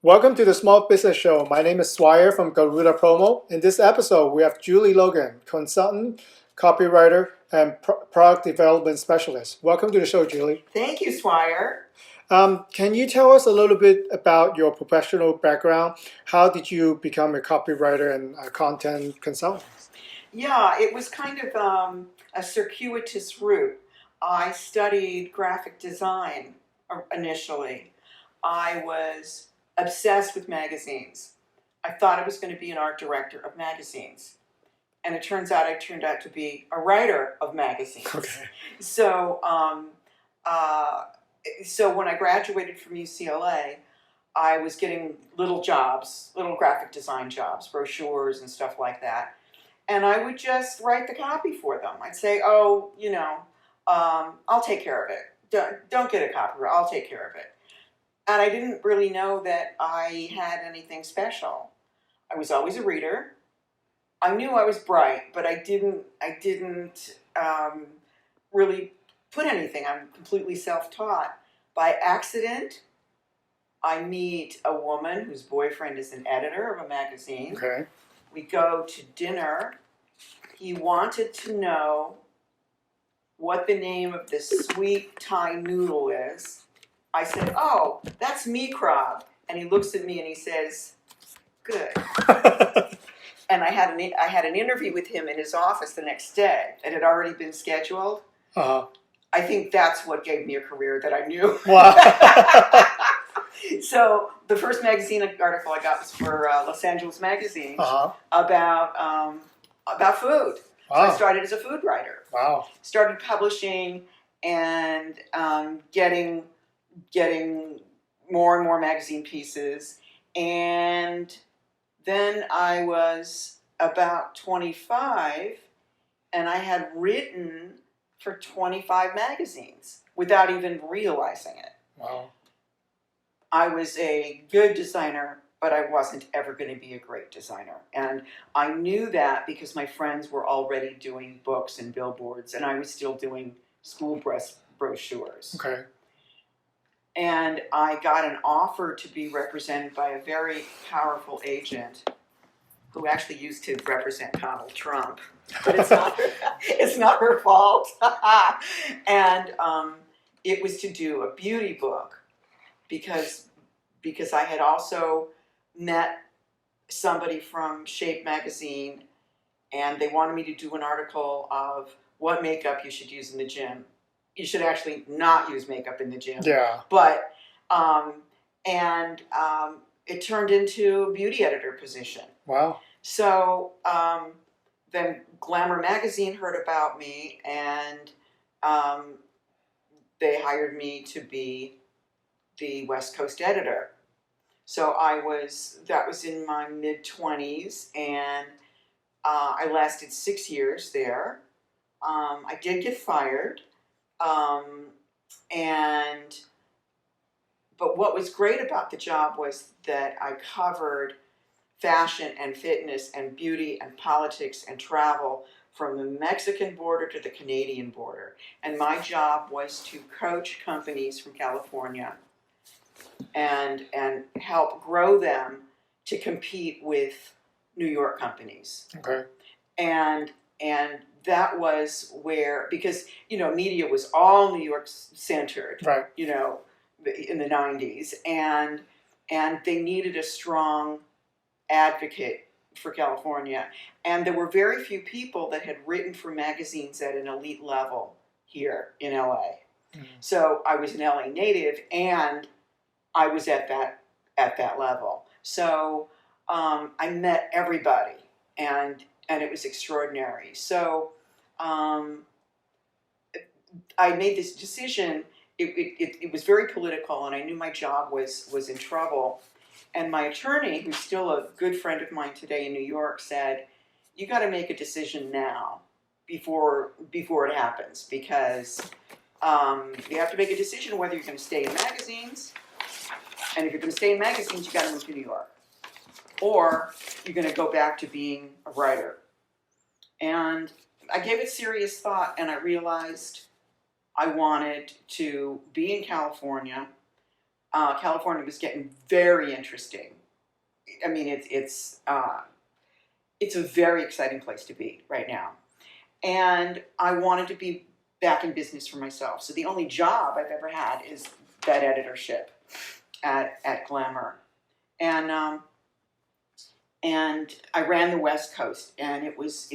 Welcome to the Small Business Show. My name is Swire from Garuda Promo. In this episode, we have Julie Logan, consultant, copywriter, and product development specialist. Welcome to the show, Julie. Thank you, Swire. Can you tell us a little bit about your professional background? How did you become a copywriter and a content consultant? Yeah, it was kind of a circuitous route. I studied graphic design initially. I was obsessed with magazines. I thought I was going to be an art director of magazines. And it turns out I turned out to be a writer of magazines. Okay. So, uh, so when I graduated from UCLA, I was getting little jobs, little graphic design jobs, brochures and stuff like that. And I would just write the copy for them. I'd say, I'll take care of it. Don't get a copyright, I'll take care of it. And I didn't really know that I had anything special. I was always a reader. I knew I was bright, but I didn't really put anything. I'm completely self-taught. By accident, I meet a woman whose boyfriend is an editor of a magazine. Okay. We go to dinner. He wanted to know what the name of this sweet Thai noodle is. I said, "Oh, that's mee crab." And he looks at me and he says, "Good." And I had an interview with him in his office the next day. It had already been scheduled. Uh-huh. I think that's what gave me a career that I knew. Wow. So the first magazine article I got was for Los Angeles Magazine Uh-huh. about food. Wow. So I started as a food writer. Wow. Started publishing and getting more and more magazine pieces. And then I was about 25, and I had written for 25 magazines without even realizing it. Wow. I was a good designer, but I wasn't ever going to be a great designer. And I knew that because my friends were already doing books and billboards, and I was still doing school brochures. Okay. And I got an offer to be represented by a very powerful agent who actually used to represent Donald Trump. But it's not her fault. And it was to do a beauty book because I had also met somebody from Shape magazine, and they wanted me to do an article of what makeup you should use in the gym. You should actually not use makeup in the gym. Yeah. But it turned into a beauty editor position. Wow. So then Glamour magazine heard about me, and they hired me to be the West Coast editor. So that was in my mid-20s, and I lasted 6 years there. I did get fired. But what was great about the job was that I covered fashion and fitness and beauty and politics and travel from the Mexican border to the Canadian border. And my job was to coach companies from California and help grow them to compete with New York companies. Okay. And that was where, because, media was all New York centered, Right. In the 90s, and they needed a strong advocate for California. And there were very few people that had written for magazines at an elite level here in LA. Mm-hmm. So I was an LA native, and I was at that level. So I met everybody, and it was extraordinary. So I made this decision. It was very political, and I knew my job was in trouble. And my attorney, who's still a good friend of mine today in New York, said, "You got to make a decision now before it happens, because you have to make a decision whether you're going to stay in magazines. And if you're going to stay in magazines, you got to move to New York, or you're going to go back to being a writer." And I gave it serious thought, and I realized I wanted to be in California. California was getting very interesting. I mean, it's a very exciting place to be right now. And I wanted to be back in business for myself. So the only job I've ever had is that editorship at Glamour. And I ran the West Coast, and it was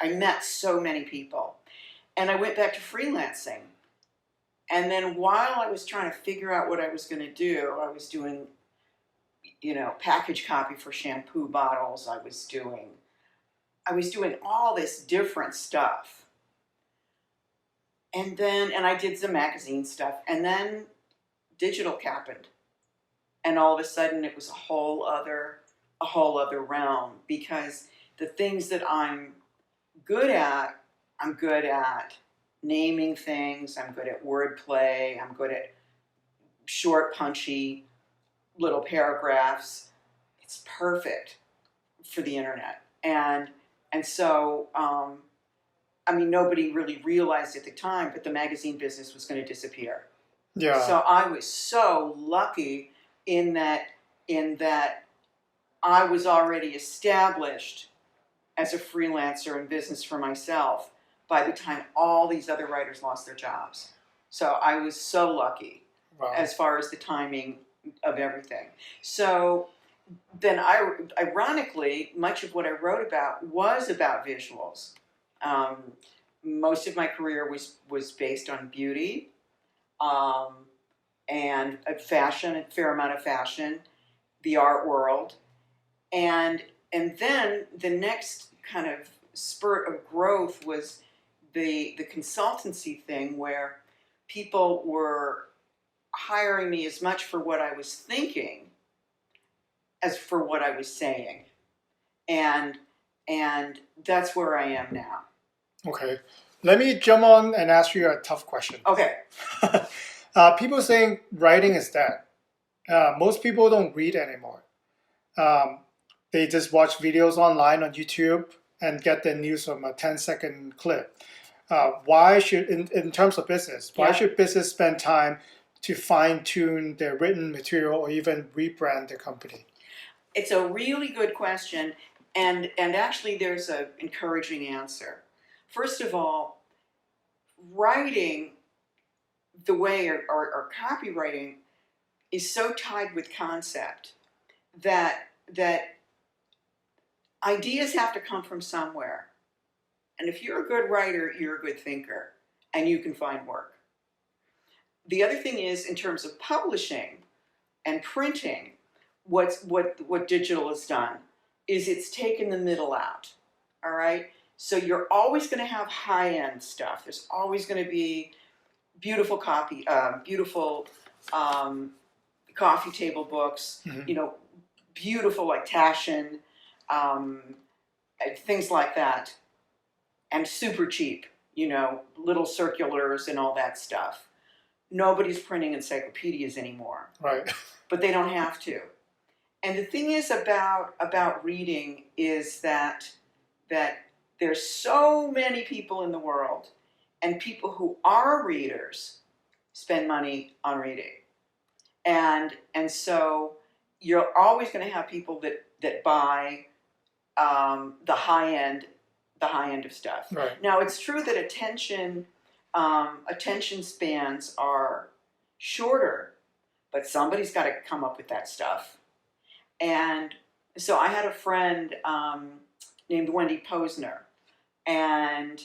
I met so many people. And I went back to freelancing. And then while I was trying to figure out what I was going to do, I was doing, package copy for shampoo bottles. I was doing all this different stuff. And I did some magazine stuff. And then digital happened. And all of a sudden it was a whole other realm, because the things that I'm good at naming things, I'm good at wordplay, I'm good at short, punchy little paragraphs. It's perfect for the internet. And so, nobody really realized at the time, but the magazine business was going to disappear. Yeah. So I was so lucky in that I was already established as a freelancer in business for myself by the time all these other writers lost their jobs. So I was so lucky. Wow. As far as the timing of everything. So then ironically, much of what I wrote about was about visuals. Most of my career was based on beauty and fashion, a fair amount of fashion, the art world. And then the next kind of spurt of growth was the consultancy thing, where people were hiring me as much for what I was thinking as for what I was saying. And that's where I am now. Okay. Let me jump on and ask you a tough question. Okay. People saying writing is dead. Most people don't read anymore. They just watch videos online on YouTube and get their news from a 10-second clip. Why should, in terms of business, why should business spend time to fine-tune their written material or even rebrand their company? It's a really good question, and actually there's an encouraging answer. First of all, writing the way, or copywriting, is so tied with concept that ideas have to come from somewhere. And if you're a good writer, you're a good thinker, and you can find work. The other thing is, in terms of publishing and printing, what digital has done is it's taken the middle out. All right? So you're always going to have high-end stuff. There's always going to be beautiful coffee table books, beautiful like Taschen, things like that, and super cheap, little circulars and all that stuff. Nobody's printing encyclopedias anymore. Right. But they don't have to. And the thing is about reading is that there's so many people in the world, and people who are readers spend money on reading. And so you're always going to have people that buy the high end of stuff. Right. Now, it's true that attention spans are shorter, but somebody's got to come up with that stuff. And so I had a friend named Wendy Posner, and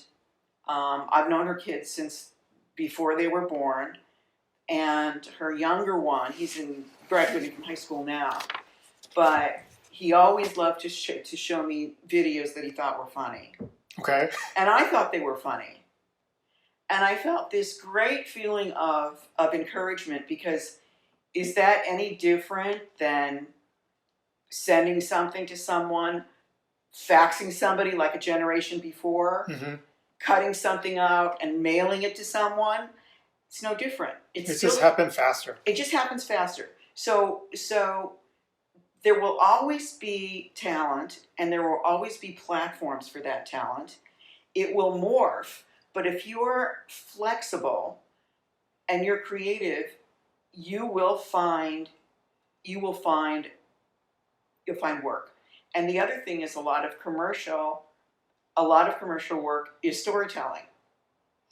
I've known her kids since before they were born. And her younger one, he's graduating from high school now, but he always loved to show me videos that he thought were funny. Okay. And I thought they were funny. And I felt this great feeling of encouragement, because is that any different than sending something to someone, faxing somebody like a generation before, cutting something out and mailing it to someone? It's no different. It just happens faster. It just happens faster. So there will always be talent, and there will always be platforms for that talent. It will morph, but if you're flexible and you're creative, you will find you'll find work. And the other thing is a lot of commercial work is storytelling.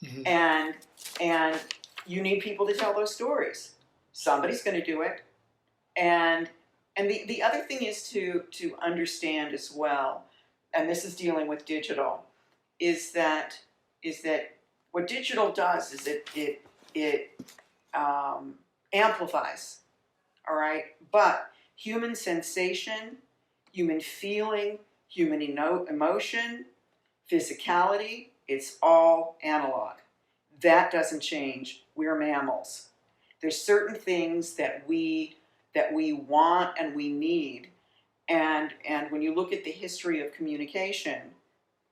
Mhm. And you need people to tell those stories. Somebody's going to do it. And the other thing is to understand as well, and this is dealing with digital, is that what digital does is it amplifies, all right? But human sensation, human feeling, human emotion, physicality, it's all analog. That doesn't change. We're mammals. There's certain things that we want and we need. And when you look at the history of communication,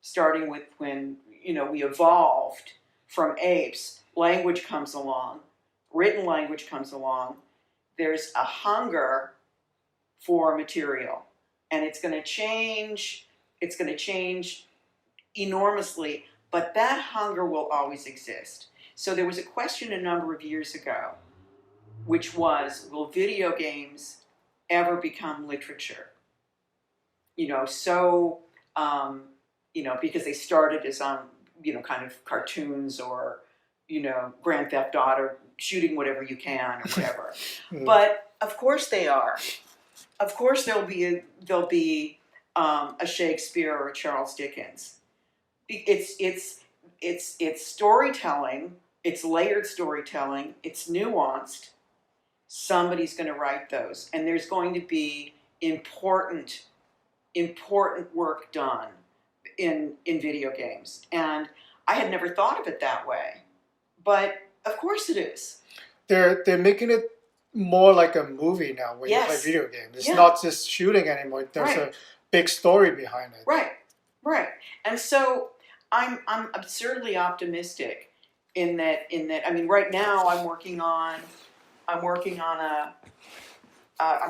starting with when we evolved from apes, language comes along, written language comes along. There's a hunger for material, and it's going to change. It's going to change enormously, but that hunger will always exist. So there was a question a number of years ago, which was, will video games ever become literature? Because they started as kind of cartoons or, Grand Theft Auto, shooting whatever you can or whatever. But of course they are. Of course there'll be a Shakespeare or a Charles Dickens. It's storytelling. It's layered storytelling. It's nuanced. Somebody's going to write those, and there's going to be important work done in video games. And I had never thought of it that way, but of course it is. They're making it more like a movie now when you play video games. It's not just shooting anymore. There's a big story behind it. Right. And so I'm absurdly optimistic in that. I mean, right now I'm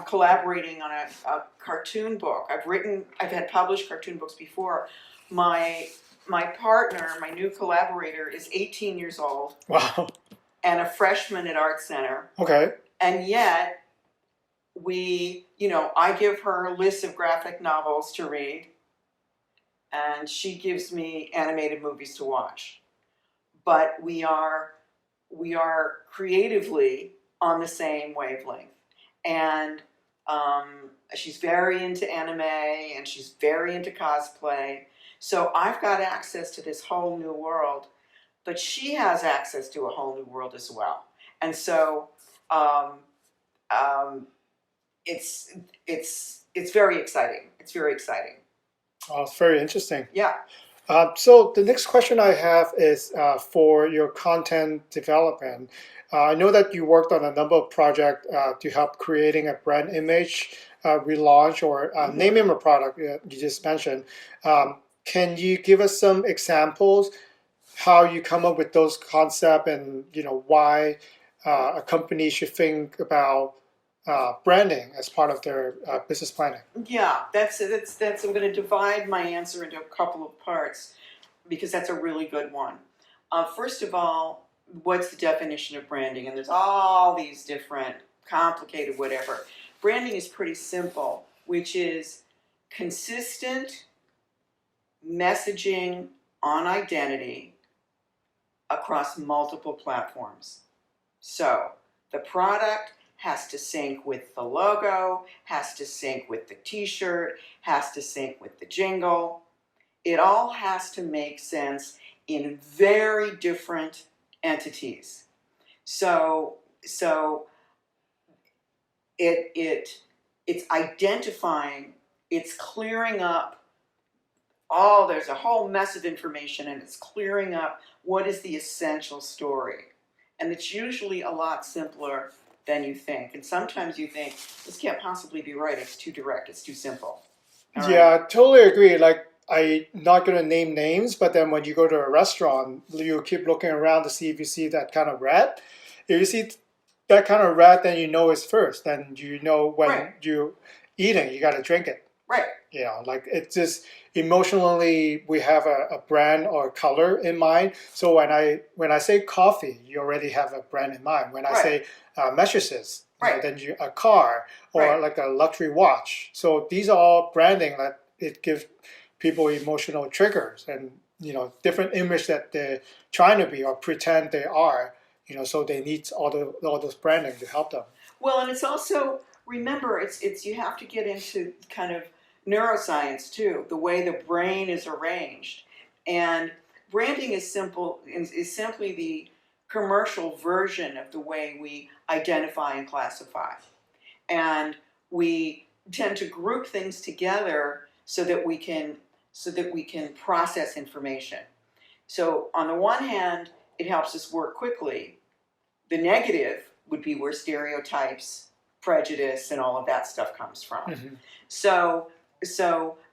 collaborating on a cartoon book. I've had published cartoon books before. My partner, my new collaborator, is 18 years old. Wow. And a freshman at Art Center. Okay. And yet, I give her a list of graphic novels to read, and she gives me animated movies to watch. But we are creatively on the same wavelength. And she's very into anime, and she's very into cosplay. So I've got access to this whole new world, but she has access to a whole new world as well. And so it's very exciting. It's very exciting. Oh, it's very interesting. Yeah. So the next question I have is for your content development. I know that you worked on a number of projects to help creating a brand image relaunch or naming a product you just mentioned. Can you give us some examples how you come up with those concepts and why a company should think about branding as part of their business planning? Yeah, that's. I'm going to divide my answer into a couple of parts because that's a really good one. First of all, what's the definition of branding? And there's all these different, complicated whatever. Branding is pretty simple, which is consistent messaging on identity across multiple platforms. So the product has to sync with the logo, has to sync with the t-shirt, has to sync with the jingle. It all has to make sense in very different entities. So it's identifying, it's clearing up. There's a whole mess of information, and it's clearing up what is the essential story. And it's usually a lot simpler than you think. And sometimes you think, this can't possibly be right. It's too direct. It's too simple. All right? I totally agree. Like, I'm not going to name names, but then when you go to a restaurant, you keep looking around to see if you see that kind of rat. If you see that kind of rat, then you know it's first. Then you know when you're eating, you got to drink it. Right. Like it's just emotionally, we have a brand or color in mind. So when I say coffee, you already have a brand in mind. When I say mattresses, Right. than a car or Right. like a luxury watch. So these are all branding that it gives people emotional triggers and different image that they're trying to be or pretend they are. So they need all those branding to help them. Well, and it's also, remember, it's you have to get into kind of neuroscience too, the way the brain is arranged. And branding is simply the commercial version of the way we identify and classify. And we tend to group things together so that we can process information. So on the one hand, it helps us work quickly. The negative would be where stereotypes, prejudice, and all of that stuff comes from. Mm-hmm.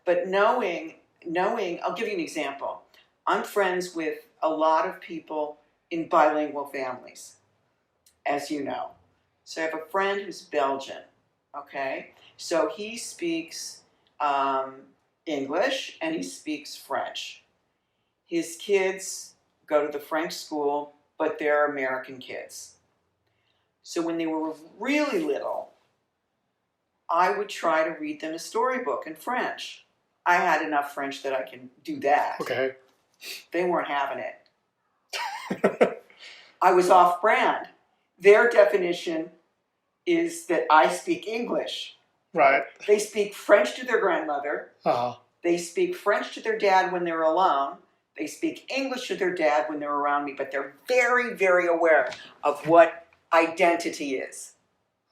But knowing, I'll give you an example. I'm friends with a lot of people in bilingual families, as you know. So I have a friend who's Belgian, okay? So he speaks English and he speaks French. His kids go to the French school, but they're American kids. So when they were really little, I would try to read them a storybook in French. I had enough French that I can do that. Okay. They weren't having it. I was off brand. Their definition is that I speak English. Right. They speak French to their grandmother. Uh-huh. They speak French to their dad when they're alone. They speak English to their dad when they're around me, but they're very, very aware of what identity is.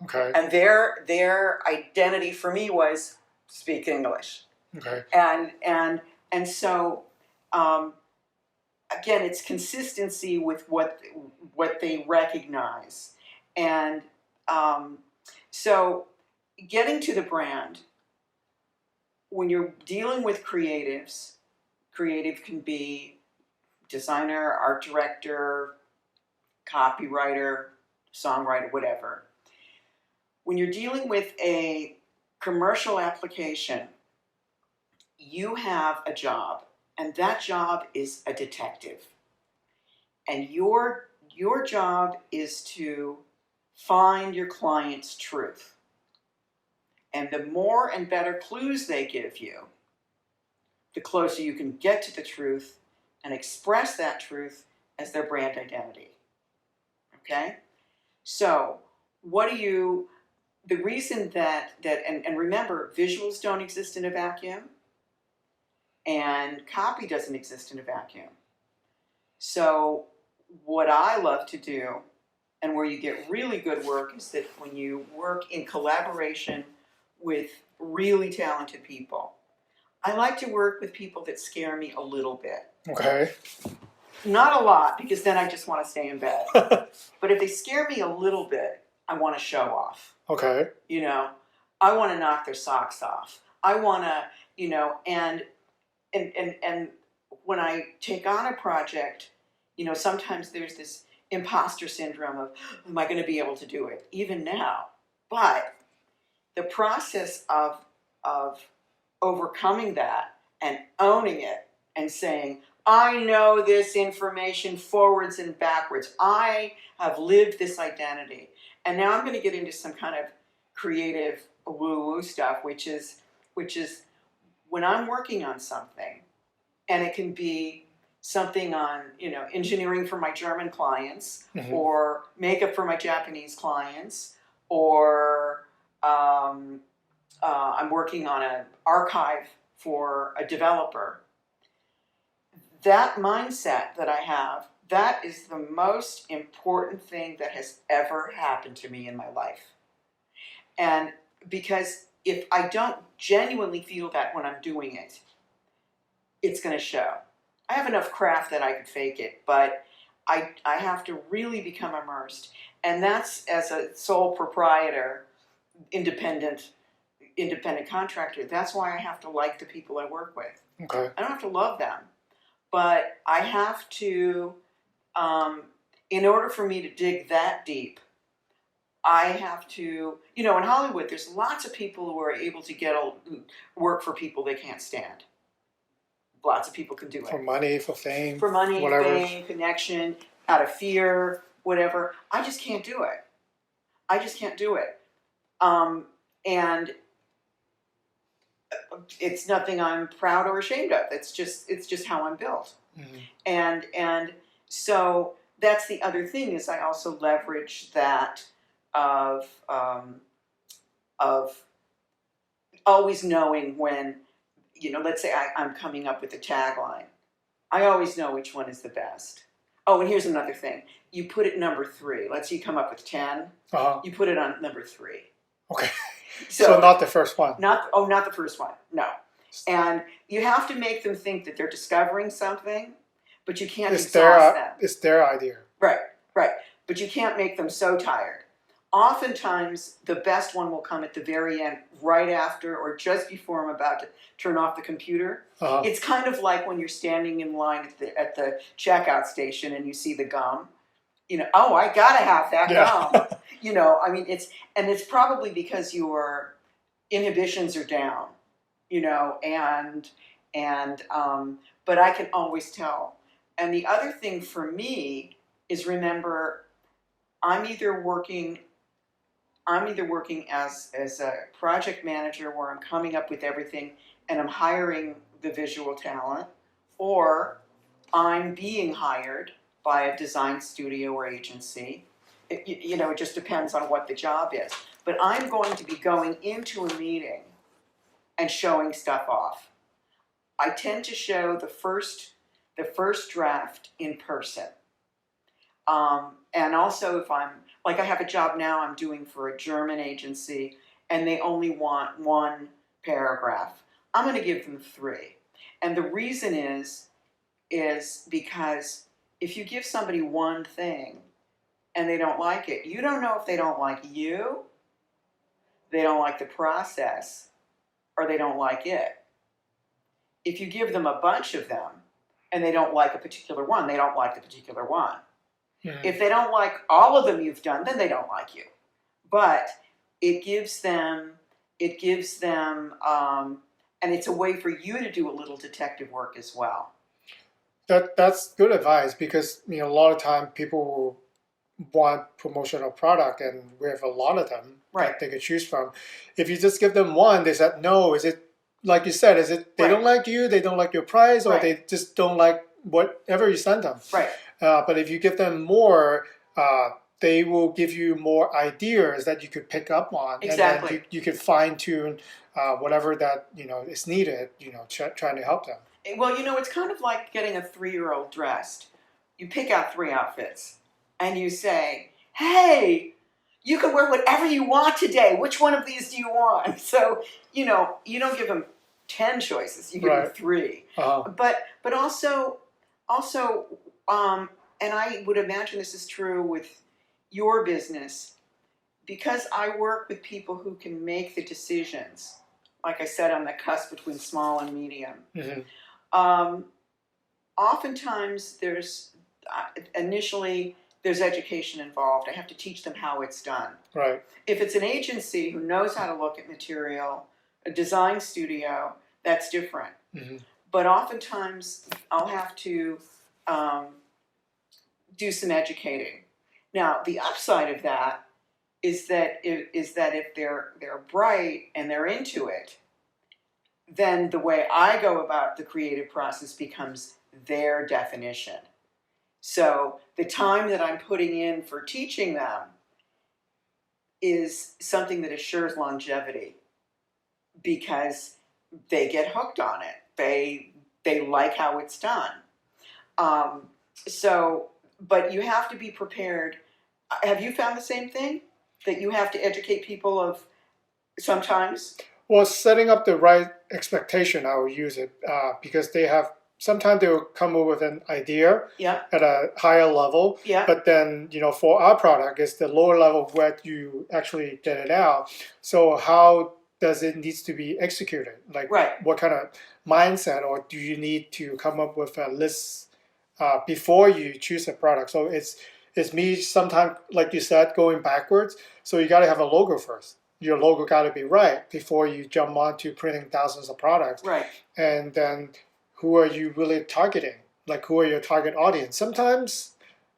Okay. And their identity for me was speak English. Okay. And so again, it's consistency with what they recognize. And so getting to the brand, when you're dealing with creatives, creative can be designer, art director, copywriter, songwriter, whatever. When you're dealing with a commercial application, you have a job, and that job is a detective. And your job is to find your client's truth. And the more and better clues they give you, the closer you can get to the truth and express that truth as their brand identity. Okay? So, the reason and remember, visuals don't exist in a vacuum, and copy doesn't exist in a vacuum. So, what I love to do, and where you get really good work, is that when you work in collaboration with really talented people. I like to work with people that scare me a little bit. Okay. Not a lot, because then I just want to stay in bed. But if they scare me a little bit, I want to show off. Okay. I want to knock their socks off. I want to, and when I take on a project, sometimes there's this imposter syndrome of, am I going to be able to do it? Even now. But the process of overcoming that and owning it and saying, I know this information forwards and backwards. I have lived this identity. And now I'm going to get into some kind of creative woo-woo stuff, which is when I'm working on something, and it can be something on, engineering for my German clients, Mm-hmm. or makeup for my Japanese clients, or I'm working on an archive for a developer. That mindset that I have, that is the most important thing that has ever happened to me in my life. And because if I don't genuinely feel that when I'm doing it, it's going to show. I have enough craft that I could fake it, but I have to really become immersed. And that's, as a sole proprietor, independent contractor, that's why I have to like the people I work with. Okay. I don't have to love them, but I have to, in order for me to dig that deep, I have to, in Hollywood, there's lots of people who are able to work for people they can't stand. Lots of people can do it. For money, for fame. For money, whatever. fame, connection, out of fear, whatever. I just can't do it. I just can't do it. And it's nothing I'm proud or ashamed of. It's just how I'm built. And so that's the other thing, is I also leverage that of always knowing when, let's say I'm coming up with a tagline. I always know which one is the best. Oh, and here's another thing. You put it number 3. Let's say you come up with 10. You put it on number 3. Okay. So not the first one. Not the first one. No. And you have to make them think that they're discovering something, but you can't exhaust them. It's their idea. Right. But you can't make them so tired. Oftentimes, the best one will come at the very end, right after or just before I'm about to turn off the computer. It's kind of like when you're standing in line at the checkout station and you see the gum. Oh, I gotta have that gum. It's probably because your inhibitions are down. But I can always tell. And the other thing for me is, remember, I'm either working as a project manager, where I'm coming up with everything and I'm hiring the visual talent, or I'm being hired by a design studio or agency. It just depends on what the job is. But I'm going to be going into a meeting and showing stuff off. I tend to show the first draft in person. And also, if I'm, like, I have a job now I'm doing for a German agency, and they only want 1 paragraph. I'm going to give them 3. And the reason is because if you give somebody one thing and they don't like it, you don't know if they don't like you, they don't like the process, or they don't like it. If you give them a bunch of them and they don't like a particular one, they don't like the particular one. If they don't like all of them you've done, then they don't like you. But it gives them, and it's a way for you to do a little detective work as well. That's good advice, because a lot of time people will want promotional product, and we have a lot of them that they could choose from. If you just give them one, they said no. Is it, like you said, is it they don't like you, they don't like your price, or they just don't like whatever you send them? Right. But if you give them more, they will give you more ideas that you could pick up on. Exactly. And then you could fine tune whatever that is needed. Trying to help them. Well, it's kind of like getting a 3-year-old dressed. You pick out 3 outfits, and you say, "Hey, you can wear whatever you want today. Which one of these do you want?" So you don't give them 10 choices. You give them 3. But also. And I would imagine this is true with your business, because I work with people who can make the decisions, like I said, on the cusp between small and medium. Oftentimes initially there's education involved. I have to teach them how it's done. Right. If it's an agency who knows how to look at material, a design studio, that's different. But oftentimes I'll have to do some educating. Now, the upside of that is that if they're bright and they're into it, then the way I go about the creative process becomes their definition. So the time that I'm putting in for teaching them is something that assures longevity, because they get hooked on it. They like how it's done. But you have to be prepared. Have you found the same thing? That you have to educate people of sometimes? Well, setting up the right expectation, I will use it, because sometimes they will come up with an idea at a higher level. But then, for our product, it's the lower level where you actually get it out. So how does it needs to be executed? Like, what kind of mindset, or do you need to come up with a list before you choose a product? So it's me sometimes, like you said, going backwards. So you got to have a logo first. Your logo got to be right before you jump on to printing thousands of products. Right. And then who are you really targeting? Like, who are your target audience? Sometimes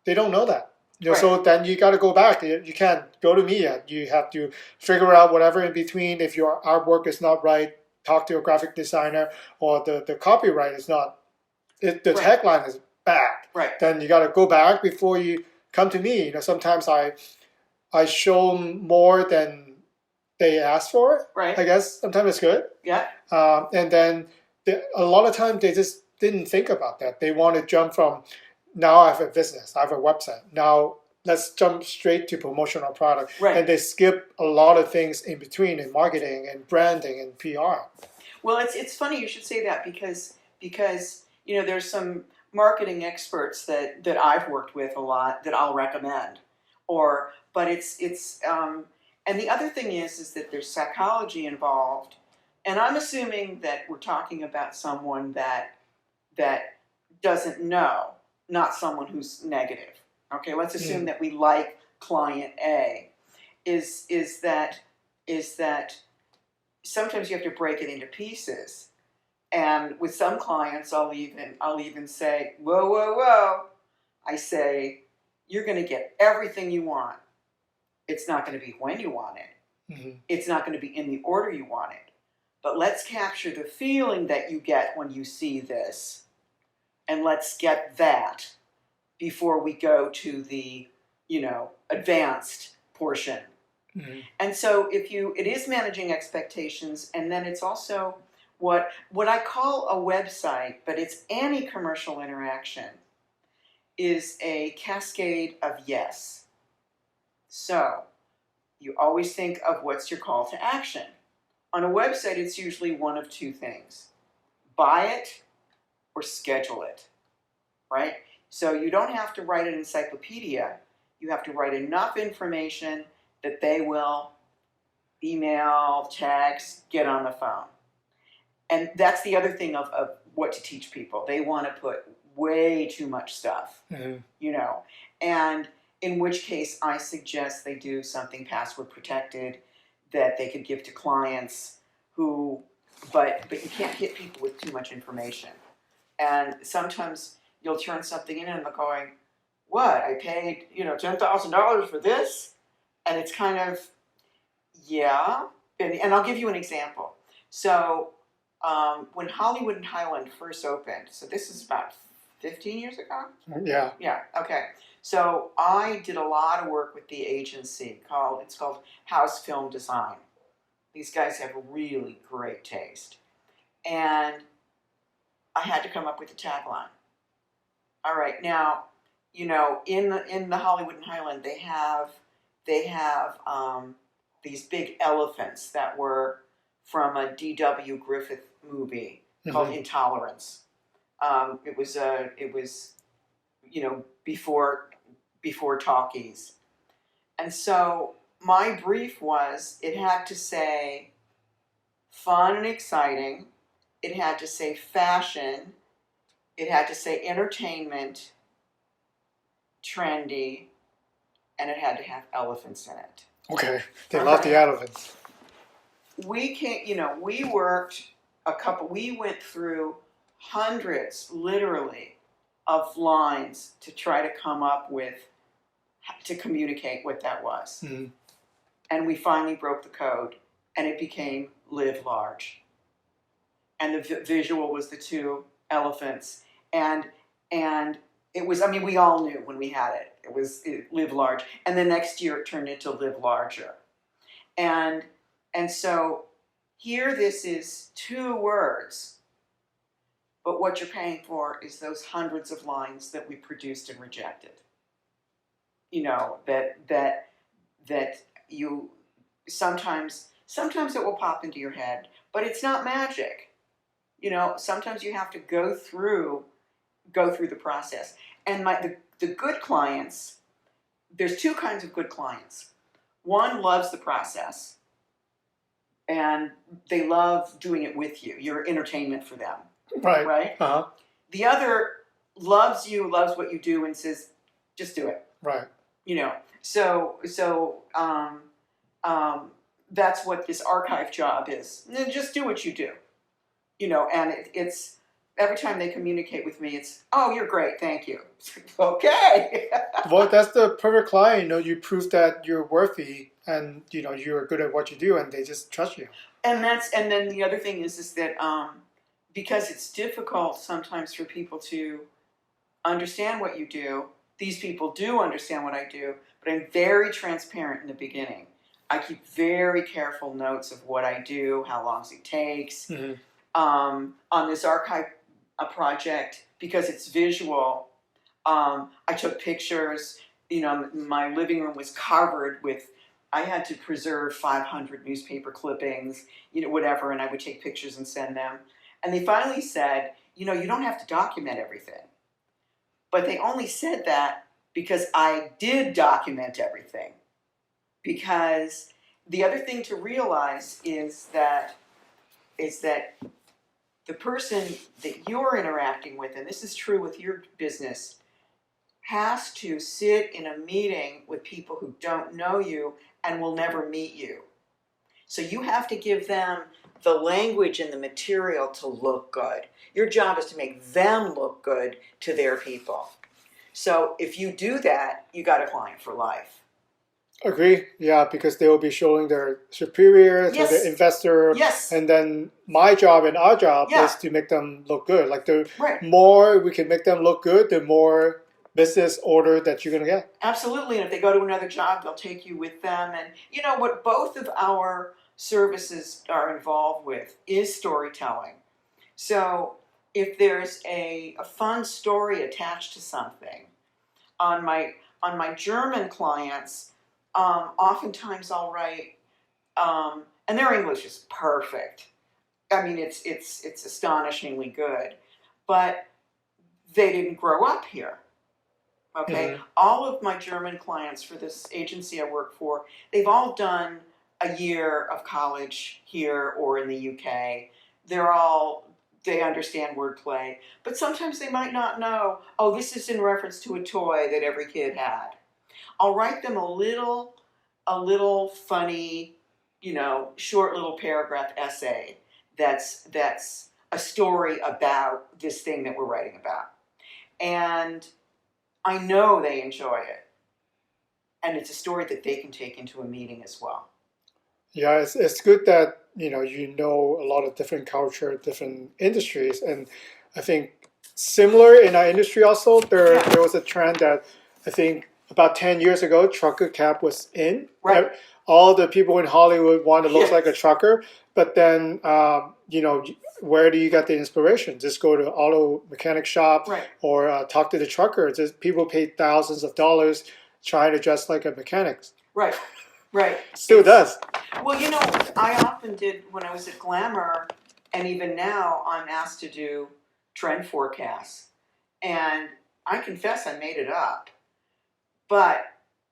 they don't know that. So then you got to go back. You can't go to me yet. You have to figure out whatever in between. If your artwork is not right, talk to a graphic designer, or the copyright is not, the tagline is bad. Right. Then you got to go back before you come to me. Sometimes I show more than they ask for. Right. I guess sometimes it's good. Yeah. And then a lot of times they just didn't think about that. They want to jump from, now I have a business, I have a website. Now let's jump straight to promotional product. Right. And they skip a lot of things in between in marketing and branding and PR. Well, it's funny you should say that because there's some marketing experts that I've worked with a lot that I'll recommend, but it's and the other thing is that there's psychology involved, and I'm assuming that we're talking about someone that doesn't know, not someone who's negative. Okay, let's assume that we like client A. Is that sometimes you have to break it into pieces, and with some clients, I'll even say, whoa. I say, you're going to get everything you want. It's not going to be when you want it. Mm-hmm. It's not going to be in the order you want it. But let's capture the feeling that you get when you see this, and let's get that before we go to the, advanced portion. Mm-hmm. And so it is managing expectations, and then it's also what I call a website, but it's any commercial interaction, is a cascade of yes. So you always think of what's your call to action. On a website, it's usually one of two things: buy it or schedule it, right? So you don't have to write an encyclopedia. You have to write enough information that they will email, text, get on the phone. And that's the other thing of what to teach people. They want to put way too much stuff, and in which case I suggest they do something password protected that they could give to clients but you can't hit people with too much information. And sometimes you'll turn something in and they're going, what, I paid, $10,000 for this? And it's kind of, yeah. And I'll give you an example. So when Hollywood and Highland first opened, so this is about 15 years ago? Yeah. Yeah, okay. So I did a lot of work with the agency it's called House Film Design. These guys have really great taste. And I had to come up with a tagline. All right, now, in the Hollywood and Highland, they have these big elephants that were from a D.W. Griffith movie called Intolerance. It was before talkies. And so my brief was, it had to say fun and exciting, it had to say fashion, it had to say entertainment, trendy, and it had to have elephants in it. Okay, they love the elephants. We went through hundreds, literally, of lines to try to come up with, to communicate what that was. Mm-hmm. And we finally broke the code, and it became Live Large. And the visual was the two elephants, and it was, we all knew when we had it. It was Live Large. And the next year it turned into Live Larger. And so here this is two words, but what you're paying for is those hundreds of lines that we produced and rejected. That you sometimes it will pop into your head, but it's not magic. Sometimes you have to go through the process. And the good clients, there's two kinds of good clients. One loves the process, and they love doing it with you. You're entertainment for them. Right? Uh-huh. The other loves you, loves what you do, and says, just do it. Right. So that's what this archive job is. Just do what you do. And it's every time they communicate with me, it's, oh, you're great, thank you. Okay. Well, that's the perfect client. You know, you prove that you're worthy and you know you're good at what you do, and they just trust you. And then the other thing is that because it's difficult sometimes for people to understand what you do. These people do understand what I do, but I'm very transparent in the beginning. I keep very careful notes of what I do, how long it takes. Mm-hmm. On this archive project, because it's visual, I took pictures. You know, my living room was covered with, I had to preserve 500 newspaper clippings, you know, whatever, and I would take pictures and send them. And they finally said, you know, you don't have to document everything. But they only said that because I did document everything. Because the other thing to realize is that the person that you're interacting with, and this is true with your business, has to sit in a meeting with people who don't know you and will never meet you. So you have to give them the language and the material to look good. Your job is to make them look good to their people. So if you do that, you got a client for life. Agree. Yeah, because they will be showing their superiors or Yes. the investor. Yes. And then my job and our job Yeah. is to make them look good. Like the Right. more we can make them look good, the more business order that you're going to get. Absolutely. And if they go to another job, they'll take you with them. And you know what both of our services are involved with is storytelling. So if there's a fun story attached to something, on my German clients, oftentimes I'll write, and their English is perfect. I mean, it's astonishingly good, but they didn't grow up here. Okay, Mm-hmm. all of my German clients for this agency I work for, they've all done a year of college here or in the UK. They understand wordplay, but sometimes they might not know, oh, this is in reference to a toy that every kid had. I'll write them a little funny, you know, short little paragraph essay that's a story about this thing that we're writing about. And I know they enjoy it. And it's a story that they can take into a meeting as well. Yeah, it's good that you know a lot of different culture, different industries, and I think similar in our industry also there was a trend that I think about 10 years ago trucker cap was in. Right. All the people in Hollywood want to look Yes. like a trucker, but then you know where do you get the inspiration? Just go to auto mechanic shop Right. or talk to the trucker. Just people pay thousands of dollars trying to dress like a mechanic. Right. Right. Still does. Well, you know, I often did when I was at Glamour, and even now I'm asked to do trend forecasts. And I confess I made it up, but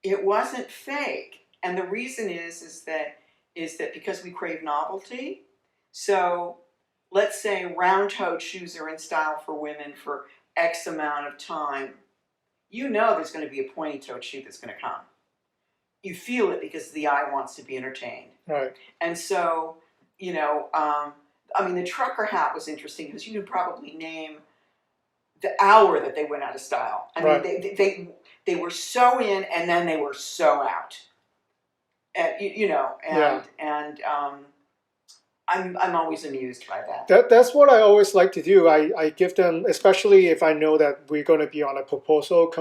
it wasn't fake. And the reason is that because we crave novelty. So let's say round-toed shoes are in style for women for X amount of time. You know there's going to be a pointy-toed shoe that's going to come. You feel it because the eye wants to be entertained. Right. And so, you know, I mean, the trucker hat was interesting because you could probably name the hour that they went out of style. I mean, they were so in and then they were so out. And, you know, and I'm always amused by that. That's what I always like to do. I give them, especially if I know that we're going to be on a proposal,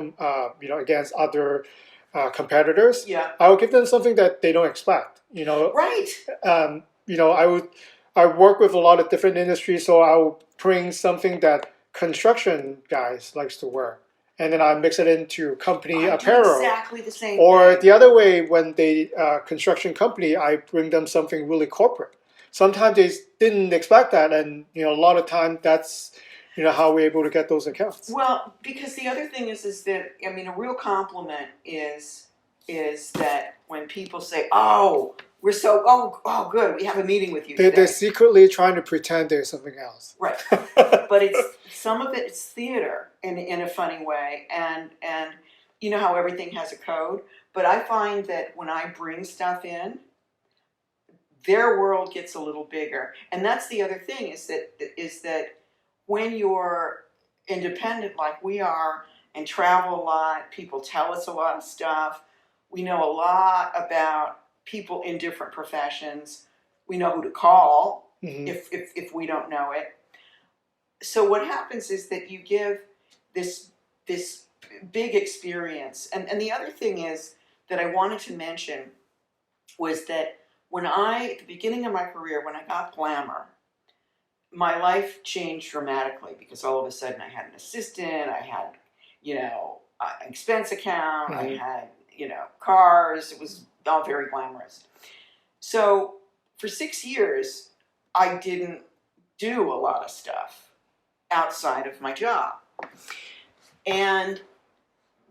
you know, against other competitors. Yeah. I will give them something that they don't expect. You know. Right. You know, I work with a lot of different industries, so I will bring something that construction guys likes to wear, and then I mix it into company apparel. Exactly the same. Or thing. the other way, when they construction company, I bring them something really corporate. Sometimes they didn't expect that, and you know, a lot of time that's how we're able to get those accounts. Well, because the other thing is that I mean, a real compliment is that when people say, "Oh, we're so oh good, we have a meeting with you." They're secretly trying to pretend there's something else. Right, but it's some of it's theater in a funny way, and you know how everything has a code. But I find that when I bring stuff in, their world gets a little bigger, and that's the other thing is that when you're independent like we are and travel a lot, people tell us a lot of stuff. We know a lot about people in different professions. We know who to call if we don't know it. So what happens is that you give this big experience. And the other thing is that I wanted to mention was that at the beginning of my career, when I got Glamour, my life changed dramatically because all of a sudden I had an assistant, I had, an expense account, I had, cars. It was all very glamorous. So for 6 years, I didn't do a lot of stuff outside of my job. And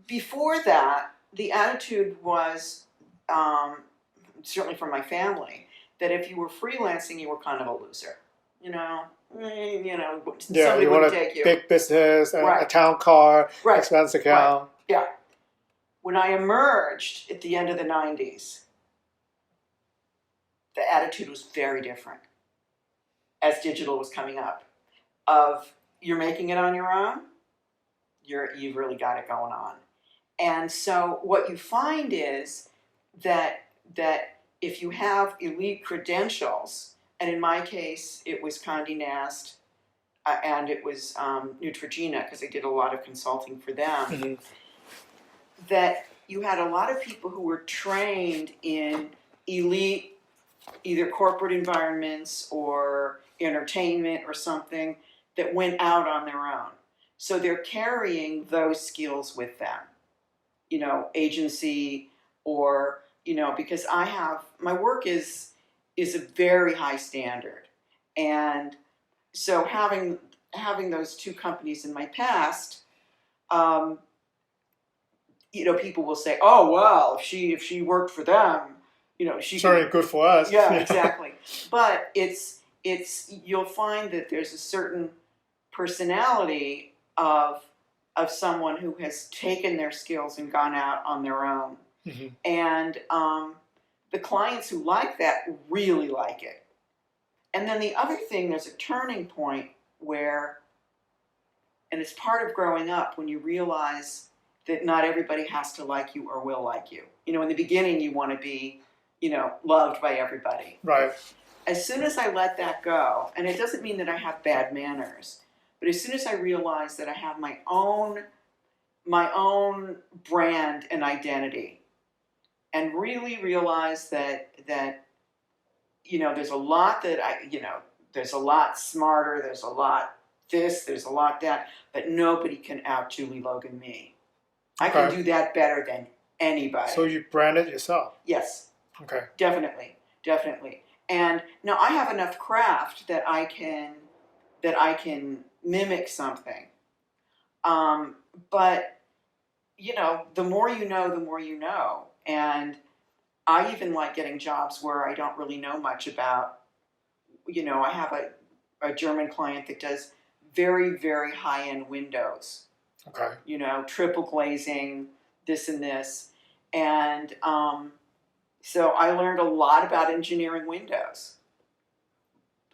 before that, the attitude was, certainly from my family, that if you were freelancing, you were kind of a loser. Somebody you want wouldn't take you. Big business, Right. a town car, Right. expense account. Right. Yeah. When I emerged at the end of the 90s, the attitude was very different as digital was coming up. Of you're making it on your own, you've really got it going on. And so what you find is that if you have elite credentials, and in my case, it was Condé Nast, and it was Neutrogena, because I did a lot of consulting for them, that you had a lot of people who were trained in elite, either corporate environments or entertainment or something, that went out on their own. So they're carrying those skills with them, agency or, because my work is a very high standard. And so having those two companies in my past, people will say, oh, well, if she worked for them, she certainly good for us. Yeah, exactly. But it's you'll find that there's a certain personality of someone who has taken their skills and gone out on their own. And the clients who like that really like it. And then the other thing, there's a turning point where, and it's part of growing up, when you realize that not everybody has to like you or will like you. In the beginning, you want to be, loved by everybody. Right. As soon as I let that go, and it doesn't mean that I have bad manners, but as soon as I realize that I have my own brand and identity, and really realize that there's a lot that there's a lot smarter, there's a lot this, there's a lot that, but nobody can out Julie Logan me. I can do that better than anybody. So you brand it yourself? Yes. Okay. Definitely. And now I have enough craft that I can mimic something. But the more you know, the more you know. And I even like getting jobs where I don't really know much about. I have a German client that does very, very high-end windows. Okay. Triple glazing, this and this. And so I learned a lot about engineering windows.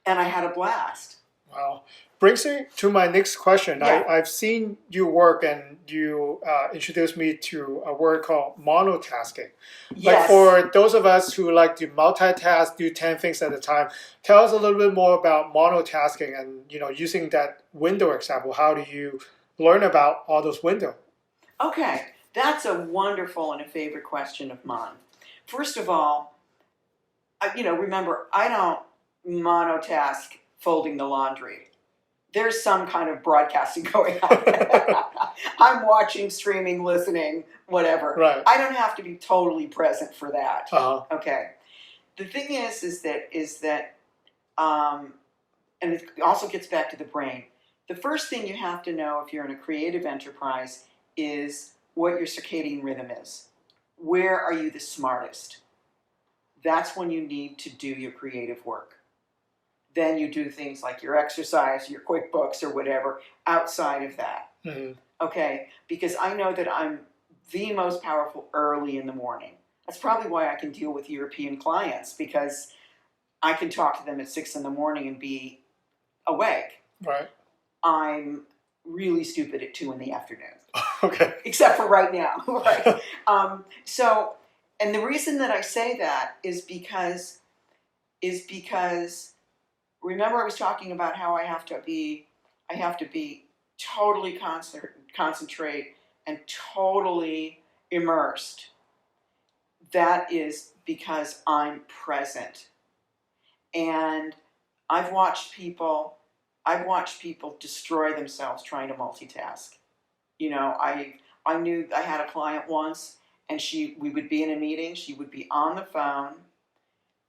And I had a blast. Wow. Brings me to my next question. Yeah. I've seen you work, and you introduced me to a word called monotasking. Yes. But for those of us who like to multitask, do 10 things at a time, tell us a little bit more about monotasking and, using that window example. How do you learn about all those windows? Okay. That's a wonderful and a favorite question of mine. First of all, remember, I don't monotask folding the laundry. There's some kind of broadcasting going on. I'm watching, streaming, listening, whatever. Right. I don't have to be totally present for that. Okay. The thing is that, and it also gets back to the brain. The first thing you have to know if you're in a creative enterprise is what your circadian rhythm is. Where are you the smartest? That's when you need to do your creative work. Then you do things like your exercise, your QuickBooks, or whatever outside of that. Okay? Because I know that I'm the most powerful early in the morning. That's probably why I can deal with European clients, because I can talk to them at 6 in the morning and be awake. Right. I'm really stupid at 2 p.m. Okay. Except for right now, right? So, and the reason that I say that is because remember I was talking about how I have to be totally concentrate and totally immersed. That is because I'm present. And I've watched people destroy themselves trying to multitask. You know, I knew I had a client once, and we would be in a meeting, she would be on the phone,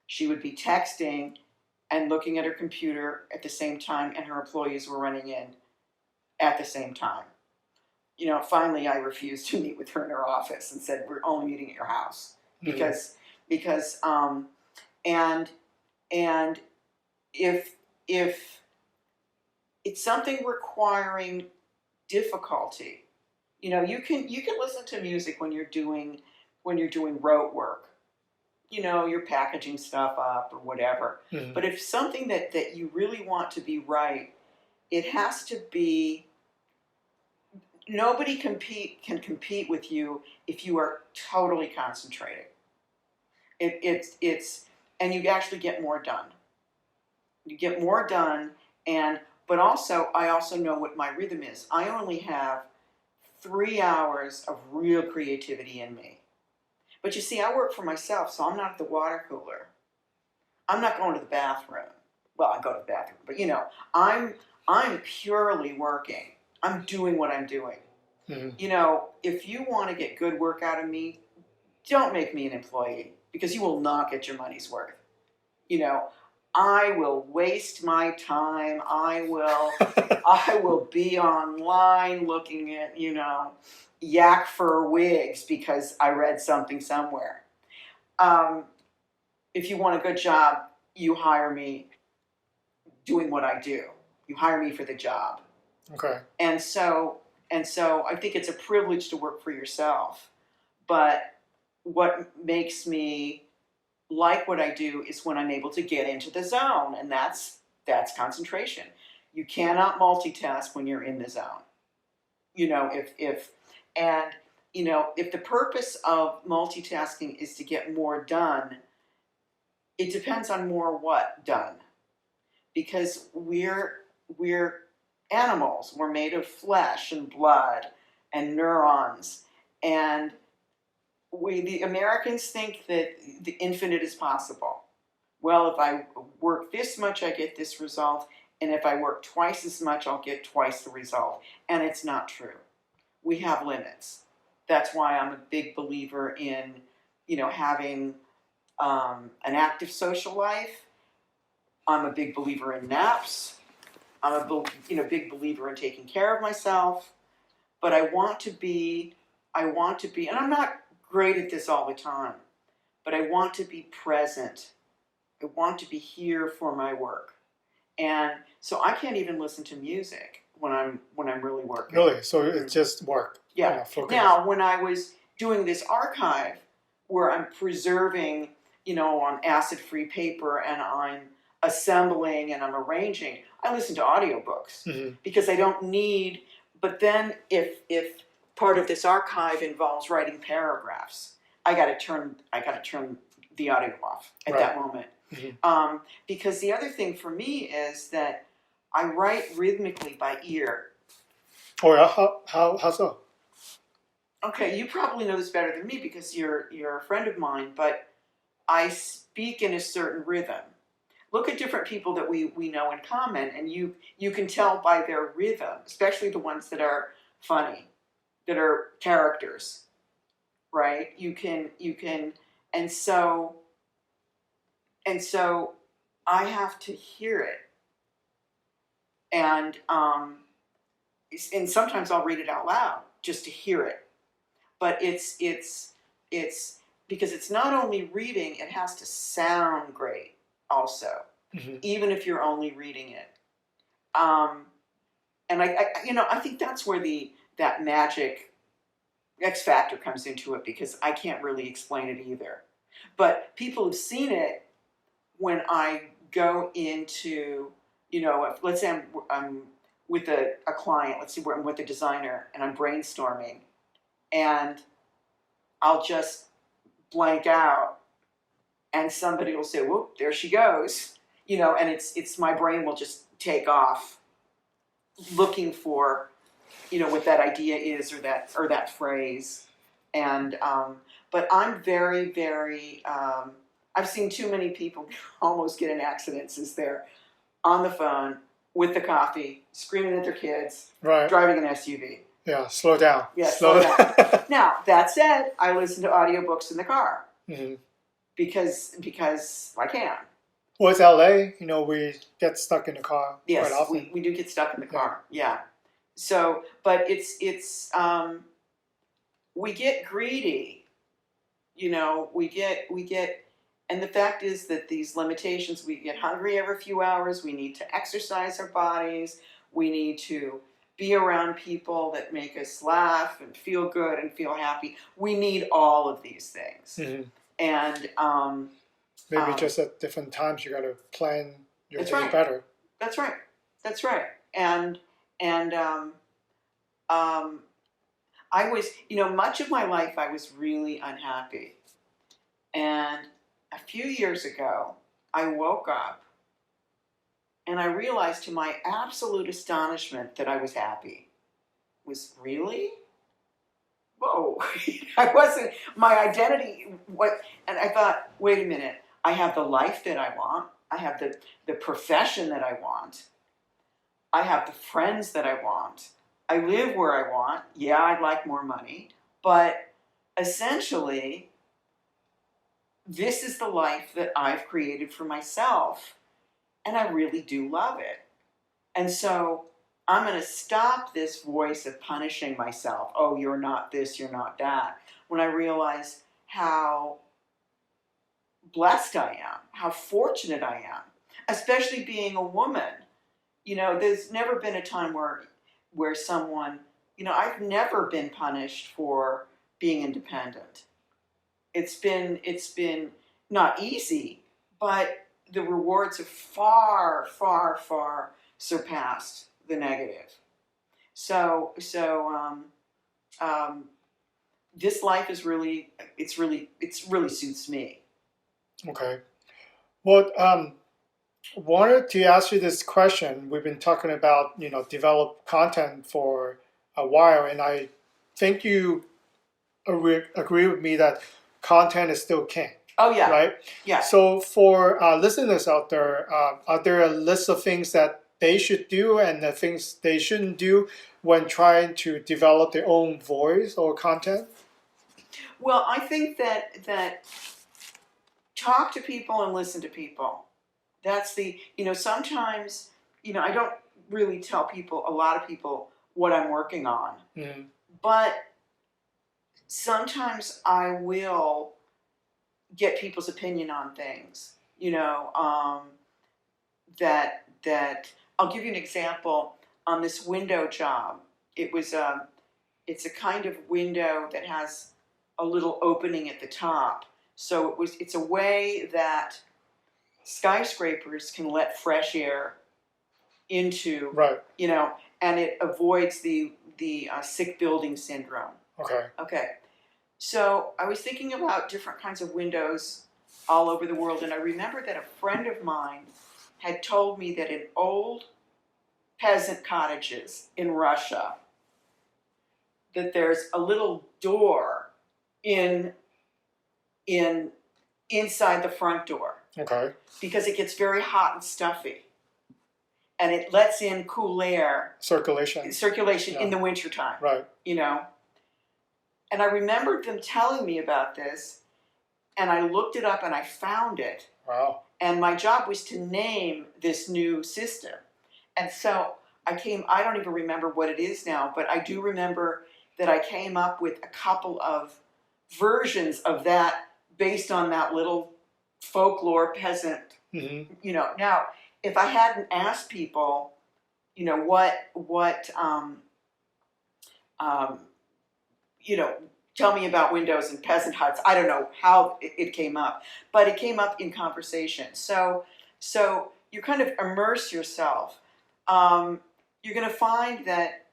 she would be texting and looking at her computer at the same time, and her employees were running in at the same time. You know, finally I refused to meet with her in her office and said, we're only meeting at your house. Because and if it's something requiring difficulty, you know, you can listen to music when you're doing rote work. You know, you're packaging stuff up or whatever. Mm-hmm. But if something that you really want to be right, it has to be. Nobody can compete with you if you are totally concentrating. It's and you actually get more done. You get more done, but also I also know what my rhythm is. I only have 3 hours of real creativity in me. But you see, I work for myself, so I'm not at the water cooler. I'm not going to the bathroom. Well, I go to the bathroom, but you know, I'm purely working. I'm doing what I'm doing. Mm-hmm. You know, if you want to get good work out of me, don't make me an employee, because you will not get your money's worth. You know, I will waste my time. I will be online looking at, you know, yak fur wigs because I read something somewhere. If you want a good job, you hire me doing what I do. You hire me for the job. Okay. And so I think it's a privilege to work for yourself. But what makes me like what I do is when I'm able to get into the zone, and that's concentration. You cannot multitask when you're in the zone. You know, if the purpose of multitasking is to get more done, it depends on more what done. Because we're animals. We're made of flesh and blood and neurons, and the Americans think that the infinite is possible. Well, if I work this much, I get this result, and if I work twice as much, I'll get twice the result. And it's not true. We have limits. That's why I'm a big believer in, you know, having an active social life. I'm a big believer in naps. I'm a big believer in taking care of myself. But I want to be, and I'm not great at this all the time, but I want to be present. I want to be here for my work. And so I can't even listen to music when I'm really working. Really? So it's just work? Yeah. Now, when I was doing this archive where I'm preserving, you know, on acid-free paper, and I'm assembling and I'm arranging, I listen to audiobooks. Mm-hmm. Because I don't need. But then if part of this archive involves writing paragraphs, I got to turn the audio off at that moment. Mm-hmm. Because the other thing for me is that I write rhythmically by ear. Oh yeah, how so? Okay, you probably know this better than me because you're a friend of mine, but I speak in a certain rhythm. Look at different people that we know in common, and you can tell by their rhythm, especially the ones that are funny, that are characters, right? You can, and so I have to hear it, and sometimes I'll read it out loud just to hear it, but it's because it's not only reading; it has to sound great also. Mm-hmm. Even if you're only reading it. And I think that's where that magic X factor comes into it, because I can't really explain it either. But people have seen it when I go into, you know, let's say I'm with a client, let's see, I'm with a designer and I'm brainstorming, and I'll just blank out, and somebody will say, "Whoop, there she goes," and it's my brain will just take off looking for, what that idea is, or that phrase. And but I'm very, very. I've seen too many people almost get in accidents as they're on the phone with the coffee, screaming at their kids, Right. driving an SUV. Yeah, slow down. Yeah, slow down. Now, that said, I listen to audiobooks in the car Mm-hmm. because I can. Well, it's LA. We get stuck in the car Yes, quite often. we do get stuck in the car. Yeah. So, but it's we get greedy. We get, and the fact is that these limitations, we get hungry every few hours. We need to exercise our bodies. We need to be around people that make us laugh and feel good and feel happy. We need all of these things. Mm-hmm. And maybe just at different times you got to plan your day right. better. That's right. That's right. And I was, much of my life I was really unhappy. And a few years ago, I woke up and I realized, to my absolute astonishment, that I was happy. Was really? Whoa. I wasn't, my identity, and I thought, wait a minute, I have the life that I want. I have the profession that I want. I have the friends that I want. I live where I want. Yeah, I'd like more money. But essentially, this is the life that I've created for myself. And I really do love it. And so I'm going to stop this voice of punishing myself. Oh, you're not this, you're not that. When I realize how blessed I am, how fortunate I am, especially being a woman. There's never been a time where someone, I've never been punished for being independent. It's been not easy, but the rewards have far, far, far surpassed the negative. So this life is really suits me. Okay. Well, wanted to ask you this question. We've been talking about, develop content for a while, and I think you agree with me that content is still king. Oh, yeah. Right? Yeah. So for listeners out there, are there a list of things that they should do and the things they shouldn't do when trying to develop their own voice or content? Well, I think that talk to people and listen to people. That's sometimes, I don't really tell a lot of people what I'm working on. Mm-hmm. But sometimes I will get people's opinion on things, that I'll give you an example on this window job. It's a kind of window that has a little opening at the top. So it's a way that skyscrapers can let fresh air into, right. And it avoids the sick building syndrome. Okay. So I was thinking about different kinds of windows all over the world, and I remember that a friend of mine had told me that in old peasant cottages in Russia, that there's a little door inside the front door. Okay. Because it gets very hot and stuffy. And it lets in cool air. Circulation yeah. In the wintertime. Right. And I remembered them telling me about this, and I looked it up and I found it. Wow. And my job was to name this new system. And so I don't even remember what it is now, but I do remember that I came up with a couple of versions of that based on that little folklore peasant. Mm-hmm. Now, if I hadn't asked people, tell me about windows and peasant huts, I don't know how it came up, but it came up in conversation. So you kind of immerse yourself. you're going to find that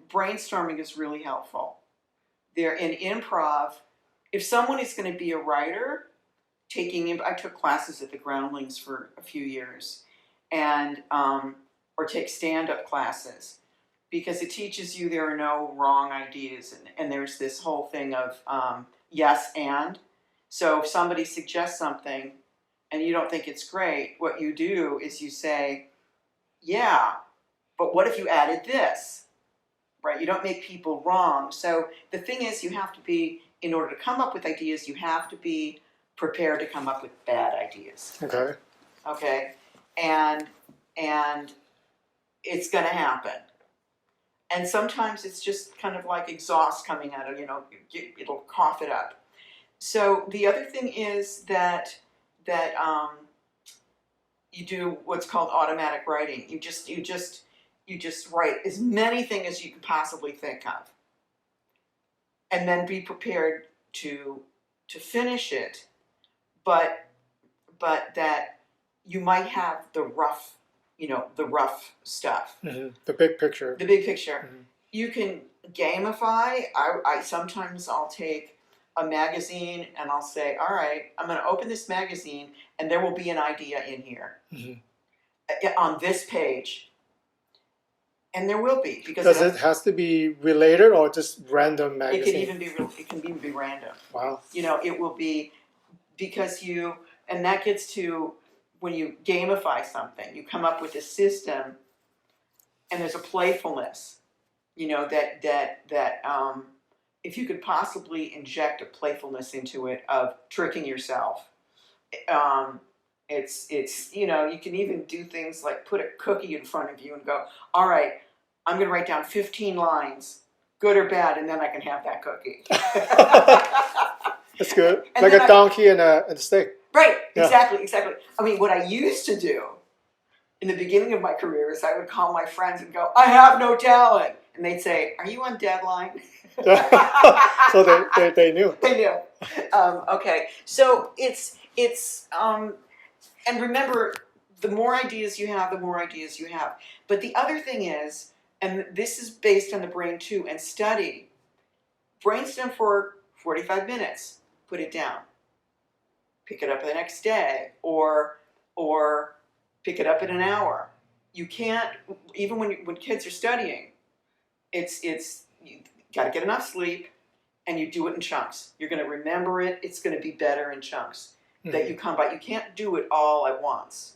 brainstorming is really helpful. There in improv, if someone is going to be a writer, I took classes at the Groundlings for a few years, and or take stand-up classes, because it teaches you there are no wrong ideas, and there's this whole thing of yes and. So if somebody suggests something and you don't think it's great, what you do is you say, yeah, but what if you added this? Right? You don't make people wrong. So the thing is, you have to be, in order to come up with ideas, you have to be prepared to come up with bad ideas. Okay. Okay? And it's going to happen. And sometimes it's just kind of like exhaust coming out of, it'll cough it up. So the other thing is that you do what's called automatic writing. You just write as many things as you can possibly think of, and then be prepared to finish it. But that you might have the rough stuff. Mm-hmm. The big picture. The big picture. Mm-hmm. You can gamify. Sometimes I'll take a magazine and I'll say, all right, I'm going to open this magazine and there will be an idea in here on this page. And there will be, because does it has to be related or just random magazine? It can even be random. Wow. It will be because and that gets to when you gamify something, you come up with a system, and there's a playfulness, that if you could possibly inject a playfulness into it of tricking yourself, it's you can even do things like put a cookie in front of you and go, all right, I'm going to write down 15 lines, good or bad, and then I can have that cookie. That's good. And like a donkey and a stick. Right, Yeah. Exactly. I mean, what I used to do in the beginning of my career is I would call my friends and go, I have no talent. And they'd say, are you on deadline? So they knew. They knew. Okay, so it's and remember, the more ideas you have, the more ideas you have. But the other thing is, and this is based on the brain too, and study, brainstorm for 45 minutes, put it down. Pick it up the next day, or pick it up in an hour. You can't, even when kids are studying, it's you got to get enough sleep, and you do it in chunks. You're going to remember it. It's going to be better in chunks that you come by. You can't do it all at once.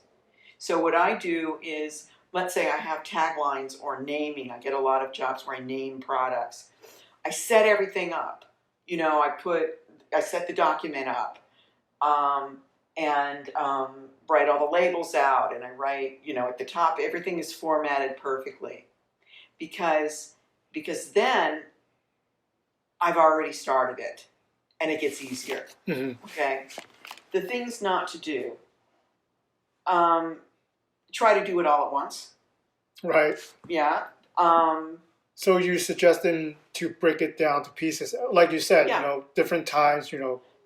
So what I do is, let's say I have taglines or naming. I get a lot of jobs where I name products. I set everything up. I set the document up, and write all the labels out, and I write, at the top, everything is formatted perfectly, because then I've already started it, and it gets easier. Okay, the things not to do. Try to do it all at once. Right. Yeah. So you're suggesting to break it down to pieces, like you said, different times,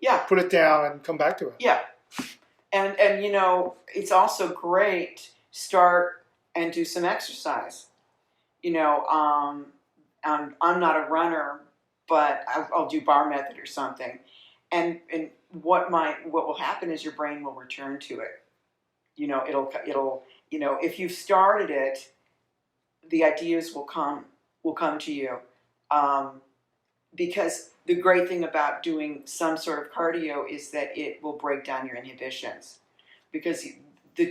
Yeah. put it down and come back to it. Yeah. And it's also great, start and do some exercise. I'm not a runner, but I'll do bar method or something. And what will happen is your brain will return to it. It'll if you've started it, the ideas will come to you. Because the great thing about doing some sort of cardio is that it will break down your inhibitions. Because the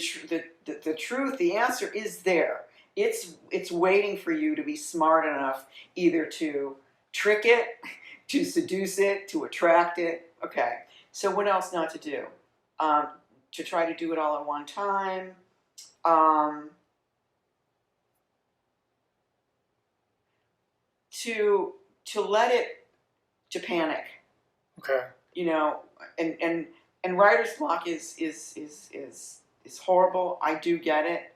truth, the answer is there. It's waiting for you to be smart enough either to trick it, to seduce it, to attract it. Okay, so what else not to do? To try to do it all at one time. To let it, to panic. Okay. And writer's block is horrible. I do get it,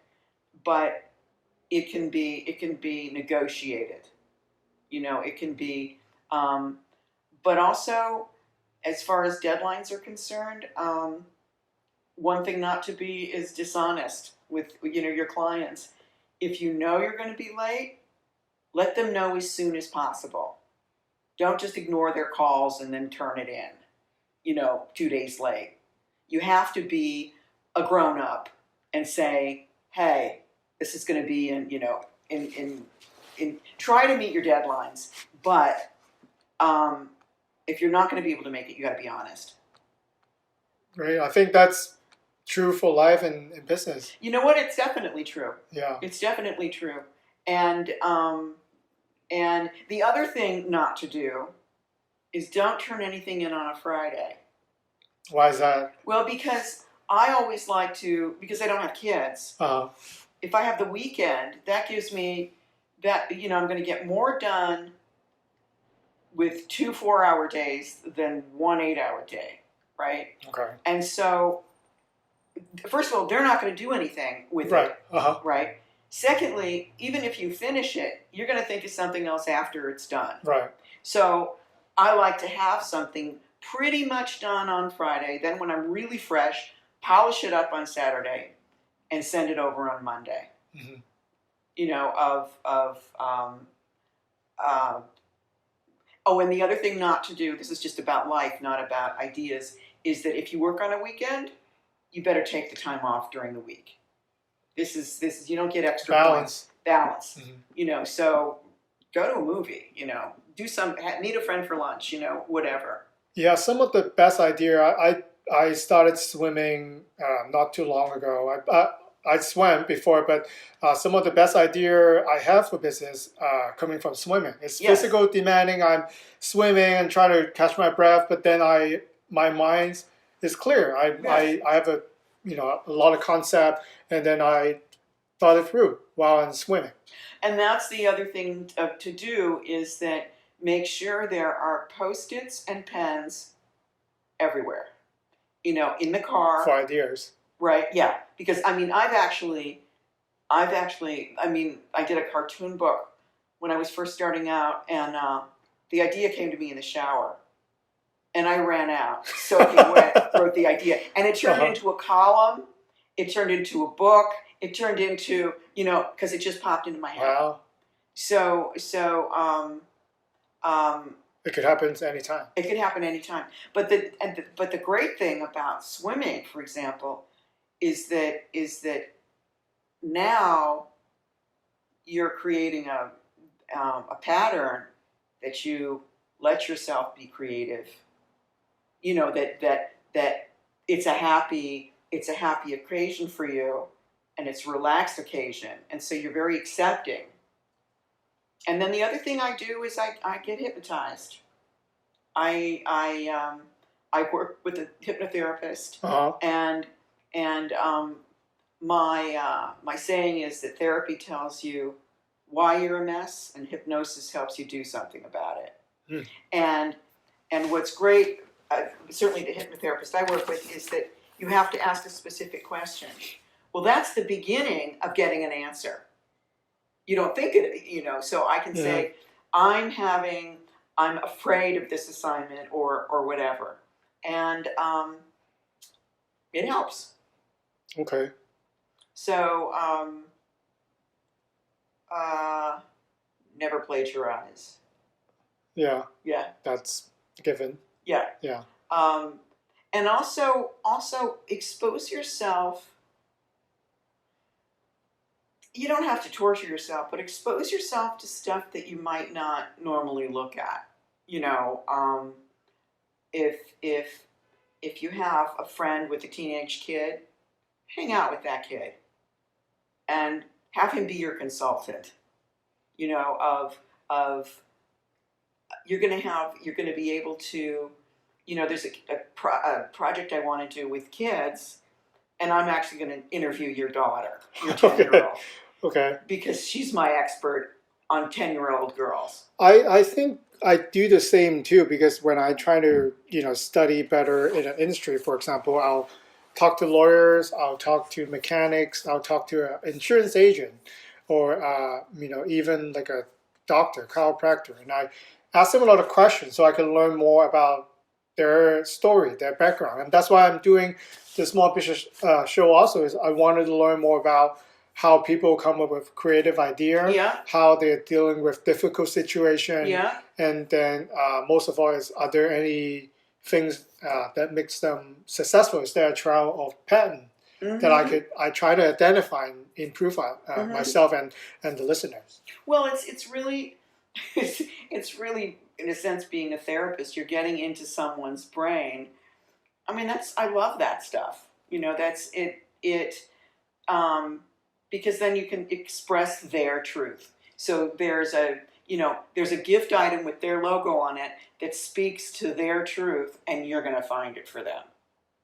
but it can be negotiated. It can be, but also, as far as deadlines are concerned, one thing not to be is dishonest with your clients. If you know you're going to be late, let them know as soon as possible. Don't just ignore their calls and then turn it in, 2 days late. You have to be a grown-up and say, hey, this is going to be in try to meet your deadlines, but if you're not going to be able to make it, you got to be honest. Right. I think that's true for life and business. You know what? It's definitely true. Yeah. It's definitely true. And the other thing not to do is don't turn anything in on a Friday. Why is that? Well, because I always like to, because I don't have kids, if I have the weekend, that gives me that, I'm going to get more done with 2 4-hour days than 1 8-hour day, right? Okay. And so, first of all, they're not going to do anything with Right. it, right? Secondly, even if you finish it, you're going to think of something else after it's done. Right. So I like to have something pretty much done on Friday. Then when I'm really fresh, polish it up on Saturday and send it over on Monday. Mm-hmm. And the other thing not to do, this is just about life, not about ideas, is that if you work on a weekend, you better take the time off during the week. This is you don't get extra points. Balance. Mm-hmm. So go to a movie, meet a friend for lunch, whatever. Yeah, some of the best idea. I started swimming not too long ago. I swam before, but some of the best idea I have for business coming from swimming. It's physical demanding. I'm swimming and trying to catch my breath, but then my mind is clear. I have a lot of concept, and then I thought it through while I'm swimming. And that's the other thing to do is that make sure there are Post-its and pens everywhere. In the car. For ideas. Right, yeah. Because, I did a cartoon book when I was first starting out, and the idea came to me in the shower. And I ran out, soaking wet, wrote the idea. And it turned into a column. It turned into a book. It turned into, because it just popped into my head. Wow. So, it could happen anytime. It could happen anytime. But the great thing about swimming, for example, is that now you're creating a pattern that you let yourself be creative. That it's a happy occasion for you, and it's a relaxed occasion, and so you're very accepting. And then the other thing I do is I get hypnotized. I work with a hypnotherapist, and my saying is that therapy tells you why you're a mess, and hypnosis helps you do something about it. And what's great, certainly the hypnotherapist I work with, is that you have to ask a specific question. Well, that's the beginning of getting an answer. You don't think it, so I can say, I'm afraid of this assignment or whatever. And it helps. Okay. So, never plagiarize. Yeah. Yeah. That's given. Yeah. Yeah. And also expose yourself. You don't have to torture yourself, but expose yourself to stuff that you might not normally look at. If you have a friend with a teenage kid, hang out with that kid and have him be your consultant. Of you're going to be able to, there's a project I want to do with kids, and I'm actually going to interview your daughter, your 10-year-old. Okay. Because she's my expert on 10-year-old girls. I think I do the same too, because when I try to, study better in an industry, for example, I'll talk to lawyers, I'll talk to mechanics, I'll talk to an insurance agent, or, even like a doctor, chiropractor. And I ask them a lot of questions so I can learn more about their story, their background. And that's why I'm doing the Small Business Show also, is I wanted to learn more about how people come up with creative idea, Yeah. how they're dealing with difficult situation, Yeah. and then most of all is, are there any things that makes them successful? Is there a trial of pattern that I try to identify and improve myself and the listeners? Well, it's really it's really, in a sense, being a therapist. You're getting into someone's brain. I mean, I love that stuff. That's because then you can express their truth. So there's a gift item with their logo on it that speaks to their truth, and you're going to find it for them.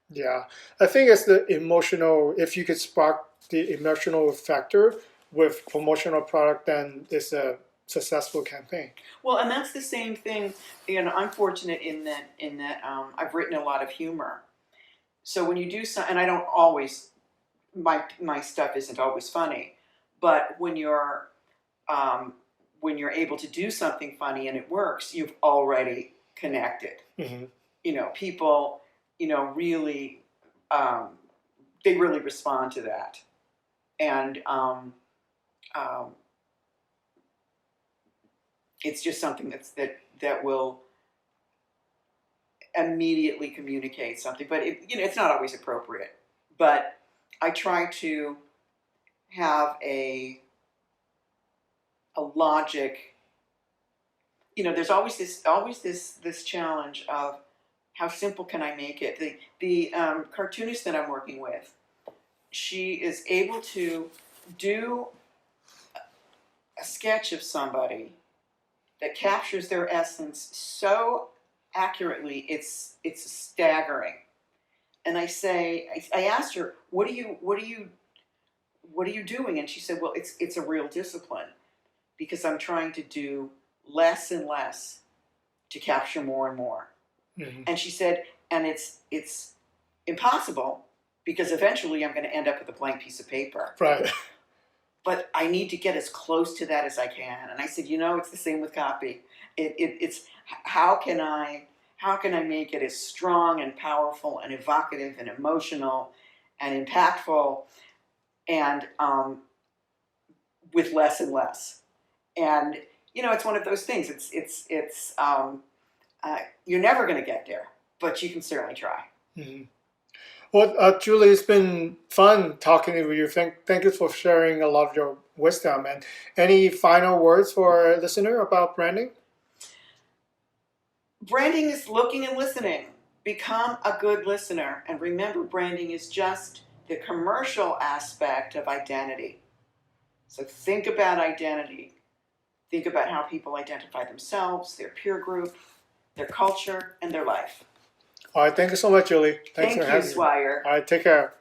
Yeah, I think it's the emotional. If you could spark the emotional factor with promotional product, then it's a successful campaign. Well, and that's the same thing. I'm fortunate in that I've written a lot of humor. So when you do and I don't always, my stuff isn't always funny, but when you're able to do something funny and it works, you've already connected. People, really, they really respond to that, and it's just something that will immediately communicate something. But it's not always appropriate. But I try to have a logic. There's always this challenge of how simple can I make it. The cartoonist that I'm working with, she is able to do a sketch of somebody that captures their essence so accurately, it's staggering. And I asked her, what are you doing? And she said, well, it's a real discipline, because I'm trying to do less and less to capture more and more. And she said, and it's impossible, because eventually I'm going to end up with a blank piece of paper. Right. But I need to get as close to that as I can. And I said, it's the same with copy. It's how can I make it as strong and powerful and evocative and emotional and impactful, and with less and less. And it's one of those things. You're never going to get there, but you can certainly try. Well, Julie, it's been fun talking with you. Thank you for sharing a lot of your wisdom. And any final words for a listener about branding? Branding is looking and listening. Become a good listener. And remember, branding is just the commercial aspect of identity. So think about identity. Think about how people identify themselves, their peer group, their culture, and their life. All right. Thank you so much, Julie. Thanks Thank for you, having me. Swire. All right. Take care.